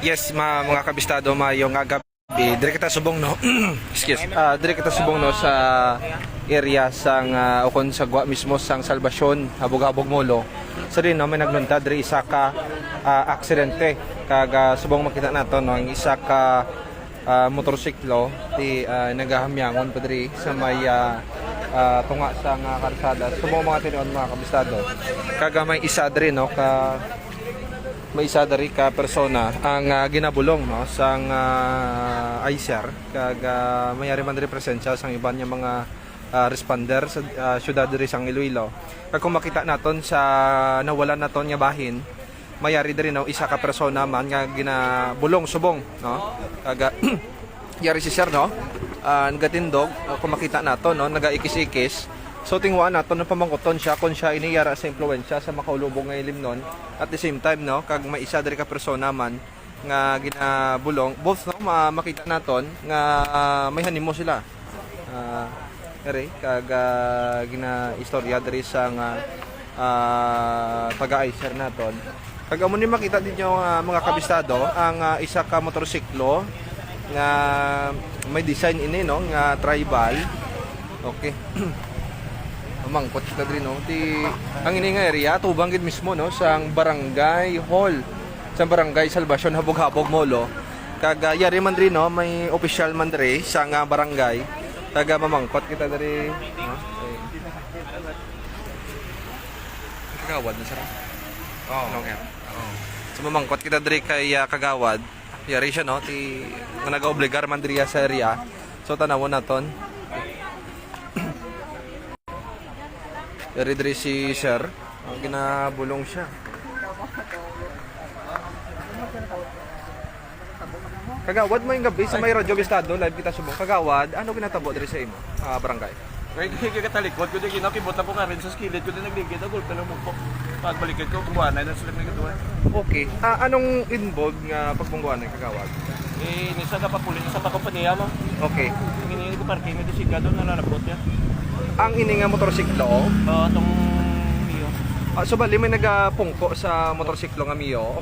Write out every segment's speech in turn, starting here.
Yes, mga kabistado, mayong gabi. Dire kita subong no. Excuse. Dire kita subong no sa area sang ukon sa gwa mismo sang Salvasyon, Habog-Habog Molo. So rin no may naglunta dire isa ka aksidente kag subong makita nato no ang isa ka motorsiklo ti nagahamyangon pa dire sa may tunga sang karsada. Subong mga tinuod mga kabistado. Kag may isa dire no ka may isa dari ka persona ang ginabulong no sang ICR kag mayari man diri presensya sang iban niya mga responder sa syudad diri sang Iloilo. Kag kung makita naton sa nawalan naton nga bahin, mayari diri no isa ka persona man nga ginabulong subong no. Kag yari si sir no nagatindog kung makita naton no nagaikis-ikis. So tingwaan nato na pamangkuton siya kung siya iniyara sa impluwensya sa makaulubong nga ilim nun. At the same time no, kag may isa diri ka persona man nga ginabulong, both no makita naton nga may hanimo sila. Kag gina-istorya diri sa nga taga-ICR naton. Kag amo ni makita ninyo mga kabistado ang isa ka motorsiklo nga may design ini no nga tribal. Okay. Mangkot kita diri no ti ang ini nga area tubang gid mismo no sang barangay hall sa barangay Salvasyon Habog-Habog Molo kag yari man diri no may official man diri sa nga barangay taga mamangkot kita diri no kagawad na sara okay so mamangkot kita diri kay kagawad yari siya no ti nagaobligar man diri sa area so tanawon naton. Dari si sir, ginabulong siya. Kagawad mo yung gabi sa may radyo bistado, live kita subong. Kagawad, ano ginatabo dari sa imo? Barangay. Kaya katalikod ko din ginakibot na po ka rin sa skillet ko din nagligid. Agul ka lang mo po. Pagbalikin ko, kumuhanay na sila nagatuan. Okay. Anong involved nga pagbungguan ng kagawad? Nisa ka pa pulis sa pakumpaniya mo. Okay. Hinihingi ko parking na disiga doon, nalalabot yan. Ang ini nga motorsiklo? Itong Mio. So bali may nagapungko sa motorsiklo nga Mio?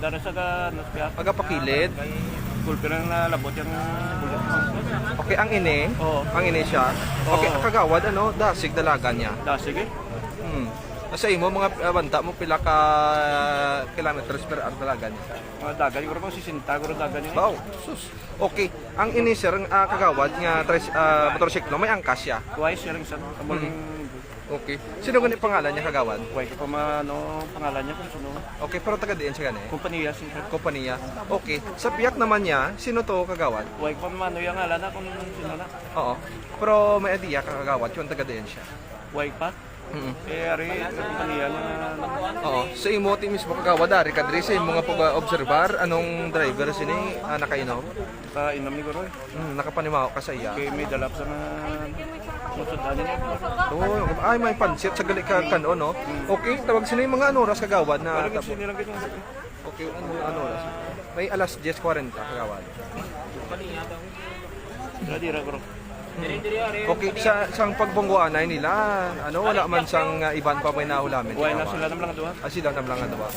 Dara sa naspiyak. Pagapakilid? Gulpi lang nalabot yung bulat. Okay, ang ini? Ang ini siya? Okay, kagawad, ano? Dasig dalaga niya? Dasig eh. Sa imo, mga banta mo, pila ka kilometers per hour dalaga niya? Mga dagan, yung mga sisinta, yung dagan yun. Wow, sus. Okay, ang ini sir, kagawad nga motorsiklo, may angkas siya? Twice, yung isang Okay. Sino ganit pangalan niya kagawad? Huwag ko pa pangalan niya kung sino. Okay, pero taga-diin siya gani? Kumpaniya, sino. Kompanya. Okay. Sa piyak naman niya, sino to kagawad? Huwag ko pa yung ngalan na kung sino na. Oo. Pero may idea kagawad, yung taga-diin siya. Huwag pa. Ari, kumpaniya na. Oo. Sa imo, ti mismo kagawad, dari ka diri sa imo nga pag-observar, anong driver sini nakainom? Inom ni Goroy. Nakapanimaw ka sa iya. Okay, may dalap sa mga musudan niya. Ay, may pansit sa gali ka kanon, no? Okay, tawag sino yung mga ano oras kagawad na Parang sinilang ganyan. okay, ano oras? May alas 10:40 kagawad. Dira Goro. Okay, sa sang pagbungguanay nila, ano wala man sang iban pa may nahulamin. Buhay na sila naman lang doon. Sila nam lang ano ba?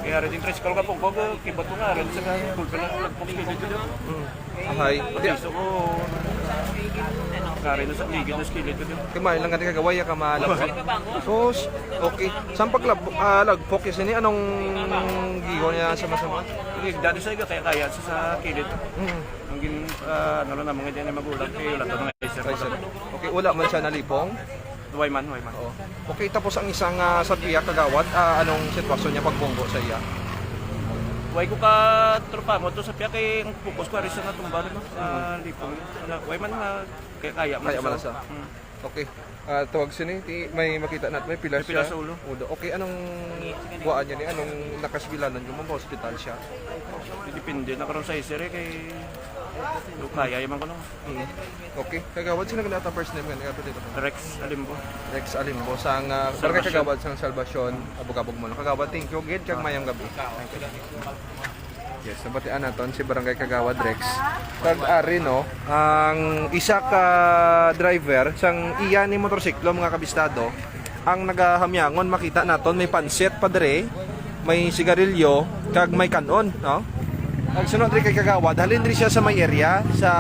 Kaya rin tres ko ka po ko kibot ko nga rin sa kulpil na nagpong skillet ko. Ahay. Gusto ko kare na sa ligid na skillet ko. Kamay lang ka kagaway ka malapot. So, okay. Sang lagpok is ni anong giho niya sa masama? Dati sa iga kaya sa kilid. Ang gin ano na mga diyan magulang kay wala to mga iser. Okay, wala man siya nalipong. Way man. Oo. Okay, tapos ang isang sabiya kagawad, anong sitwasyon niya pagbunggo sa iya? Way ko ka tropa mo to sa piya kay ang focus ko ari sa natumbal no. Lipong. Way man kaya malasa. Okay. Tawag sini may makita nat may pila siya. Sa ulo. Okay, anong buwan niya ni anong nakasbilanan yung mga hospital siya? Depende na karon sa iser kay kaya yaman ko no. Okay, kagawad sino ganata first name nga dito? Rex Alimbo. Rex Alimbo sang barangay kagawad sang Salvasyon, Habog-Habog Molo. Kagawad, thank you gid kag mayang gabi. Yes, nabatian naton si barangay kagawad Rex. Kag ari no, ang isa ka driver sang iya ni motorsiklo mga kabistado, ang nagahamyangon makita naton may pansit pa dire, may sigarilyo kag may kanon, no? Sunod diri kay Kagawad, halin diri siya sa may area sa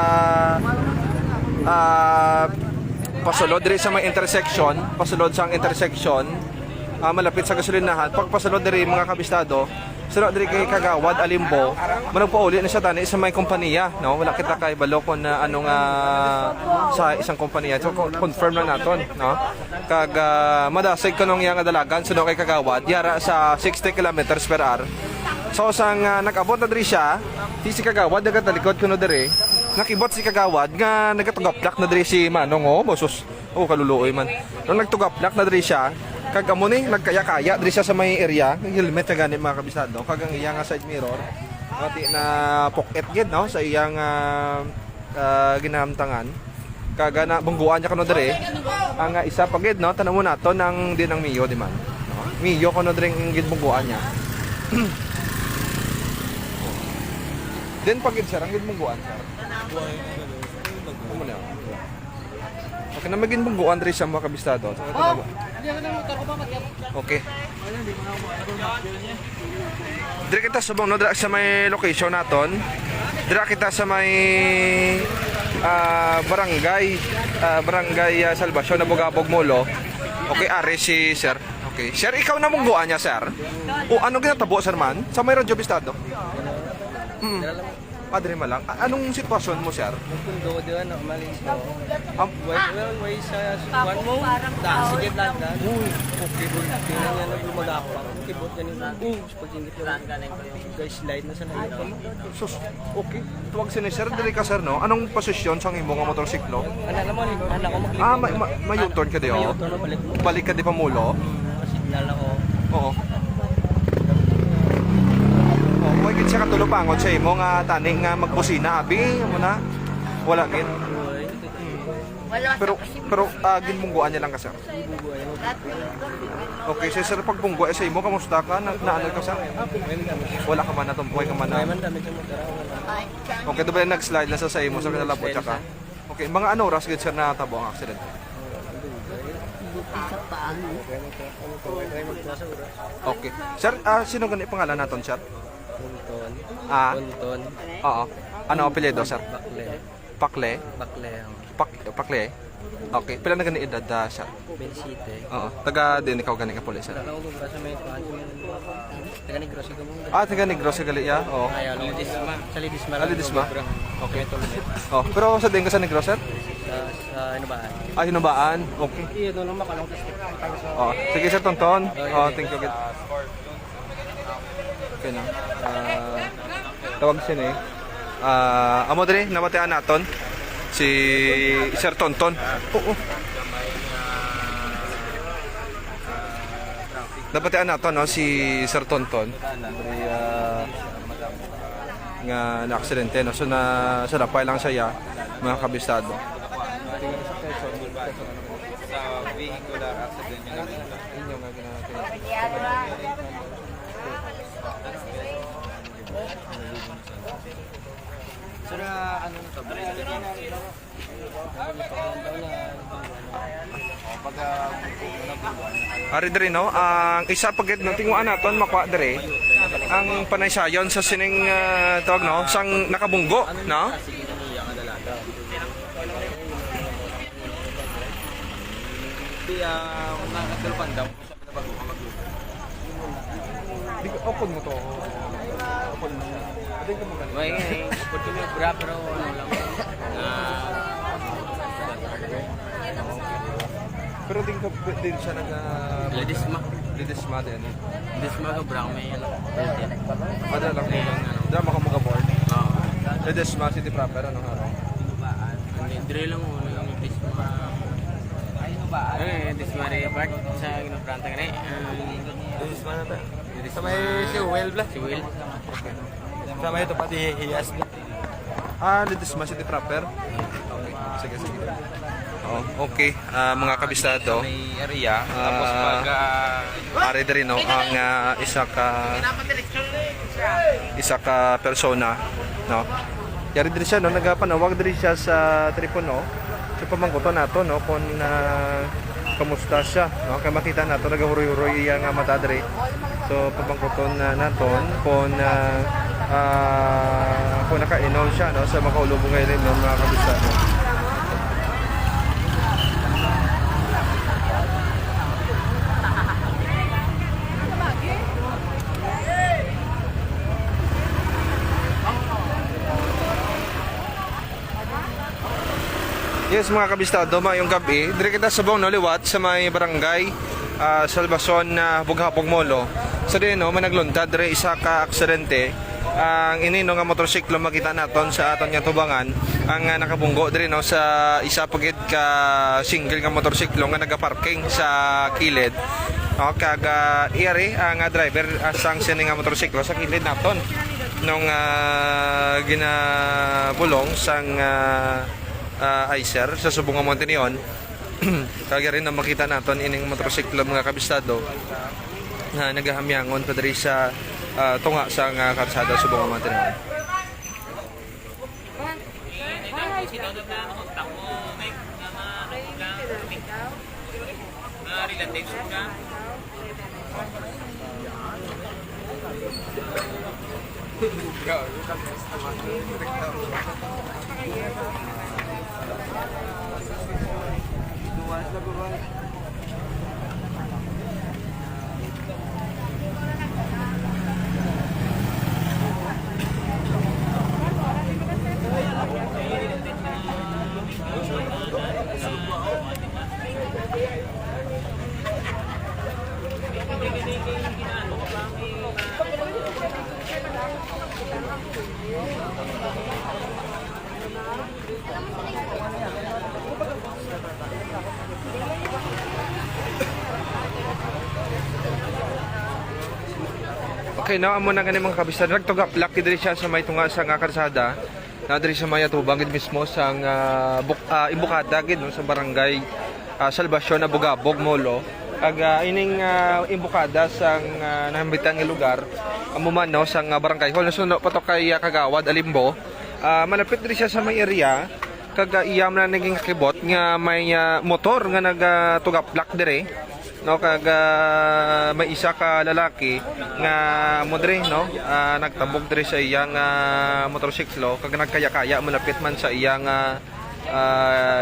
pasulod diri sa may intersection, pasulod sa intersection, malapit sa gasolinahan. Pag pasulod diri mga kabistado, sunod diri kay Kagawad Alimbo, managpauli na siya tani sa may kompanya, no? Wala kita kay balo kon anong sa isang kompanya. So confirm na naton, no? Kag madasig kanong yang dalagan sunod kay Kagawad, yara sa 60 kilometers per hour. So sang nag-abot na diri siya, si Kagawad nagatalikod kuno diri. Nakibot si Kagawad nga nagatugaplak na diri si Manong, bosos. Kaluluoy man. Nung nagtugaplak na diri siya, kag amo ni nagkaya-kaya diri siya sa may area, ng helmet na gani mga kabisado. Kag ang iyang side mirror, pati na pocket gid no sa iyang ginamtangan. Kag na bungguan niya kuno diri. Ang isa pa gid no, tanamo nato ng dinang Mio di man. No? Mio kuno diri ang gid bungguan niya. Then pagid sir, ang gid bungguan sir. Okay na maging bungguan diri sa mga kabistado. Okay. Diri kita subong no dira sa may location naton. Dira kita sa may barangay Salvacion na Bugabog Molo. Okay, are si sir. Okay. Sir, ikaw na bungguan niya, sir. O ano ginatabo sir man? Sa may radyo bistado? Diri malang. Anong sitwasyon mo, sir? Nagpundo di ano, malis mo. Way sa one mo. Sige lang dan. Okay, tingnan niya naglumaga ako. Kibot ganun. Pag hindi ko guys slide na sa nahin. Sus, okay. Tuwag sini sir, diri ka sir no. Anong posisyon sang imo nga motorsiklo? Anak mo ni, anak ko maglikod. May U-turn ka di oh. May U-turn na balik mo. Balik ka di pamulo. Signal ako. Oo. Huwag gid siya katulupangon sa imo nga taning nga magbusina abi mo na. Wala gid. Pero ginbungguan niya lang ka sir. Okay, sir pag bunggo sa imo kamusta ka? Naano ka sir? Wala ka man na tumpuy ka man na. Okay, do ba nag-slide na sa imo sa kinalabot ka? Okay, mga ano oras gid sir na tabo ang accident? Okay. Sir, sino gani pangalan naton sir? Punton. Punton. Oo. Ano apelyido sir? Bakle. Pakle. Pakle. Okay. Pila na gani edad sir? Bensite. Oo. Taga din ikaw gani ka pulis sir. Ako ko sa may taga Negros ko mo. Taga Negros sa gali ya. Oo. Ayan, sa Lidisma. Lidisma. Okay. Oh, pero sa din ka sa Negros sir? Sa Inubaan. Hinubaan. Okay. Iya, doon naman kalong Oh, sige sir Tonton. Oh, thank you. Okay na. Tawag siya eh. Amo diri namatayan naton si Sir Tonton. Oo. Napatayan naton no si Sir Tonton. Diri nga na-aksidente no. So na sarapay lang siya mga kabistado. Sa vehicular accident inyo nga ginagawa. Sir, ano to? Ari diri no, ang isa pagit no tinguan naton makuha diri ang panaysayon sa sining tawag no, sang nakabunggo, no? Nakatulpan daw. Di ko open mo to. Open mo. Adin ka mo ganun. May opportunity bra pero ano lang. Pero din siya Lidisma. Lidisma din. Lidisma ko bra may ano. Ada lang mo. Dra makamuga board. Oo. Lidisma city proper ano haro. Dire lang mo yung Lidisma. Lidisma rin part sa ginapranta kani. Lidisma na ta. Sa may si Will bla. Si Will. Sa may ito pati hiyas. Lidisma city proper. Okay. Sige. Oh, okay. Mga kabisado. May area tapos pag ari diri no ang isa ka persona no. Yari diri siya no nagapanawag diri siya sa telepono. So pamangkuton nato no kung kamusta siya no kay makita nato nagahuroy-huroy iya nga mata diri. So pamangkuton naton kung nakainom siya no sa makaulubong ngayon no mga kabisado. Yes mga kabistado, mayong gabi, dire kita subong no liwat sa may barangay Salvacion na Bughapog Molo. So din no, managluntad dire isa ka aksidente. Ang inino nga motorsiklo makita naton sa aton nga tubangan ang nakabunggo dire no sa isa pagid ka single nga motorsiklo nga nagaparking sa kilid. O kaga iyari ang driver asang sini nga motorsiklo sa kilid naton nung ginabulong sang Icer sa Subong Montenion. Kaya rin na makita naton ining motorsiklo mga kabistado na nagahamyangon pa diri sa tunga sa karsada Subong Montenion. Okay, na amo na gani mga kabisado. Nagtugaplak diri siya sa may tunga sa nga karsada. Na diri sa may atubang gid mismo sa imbukada gid no, sa barangay Salvacion na Bughapog Molo. Kag ining imbukada sa nahambitan nga lugar amo man no sa barangay hall suno pa to kay Kagawad Alimbo. Malapit diri siya sa may area kag iyam na naging kibot nga may motor nga nagtugaplak diri. No kag may isa ka lalaki nga modre no nagtabog diri sa iyang motorsiklo kag nagkaya-kaya malapit man sa iyang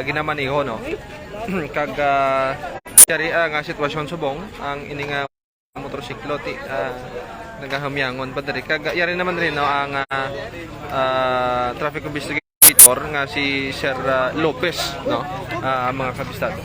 ginamaniho no. Kag yari nga sitwasyon subong ang ining motorsiklo ti nagahamyangon pa diri kag yari naman rin no ang traffic investigator nga si Sir Lopez no mga kabistado.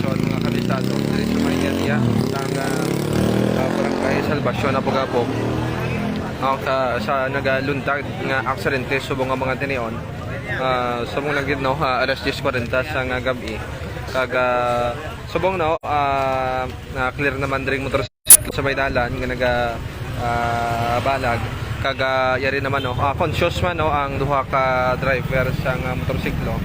Mga kabisado diri sa may area ng barangay Salvacion na Bughapog sa nagaluntag nga aksidente subong nga mga tinion subong lang gid no alas 10:40 sa nga gabi kag subong no clear naman diri motorsiklo sa may dalan nga naga balag kag yari naman no conscious man no ang duha ka driver sa motorsiklo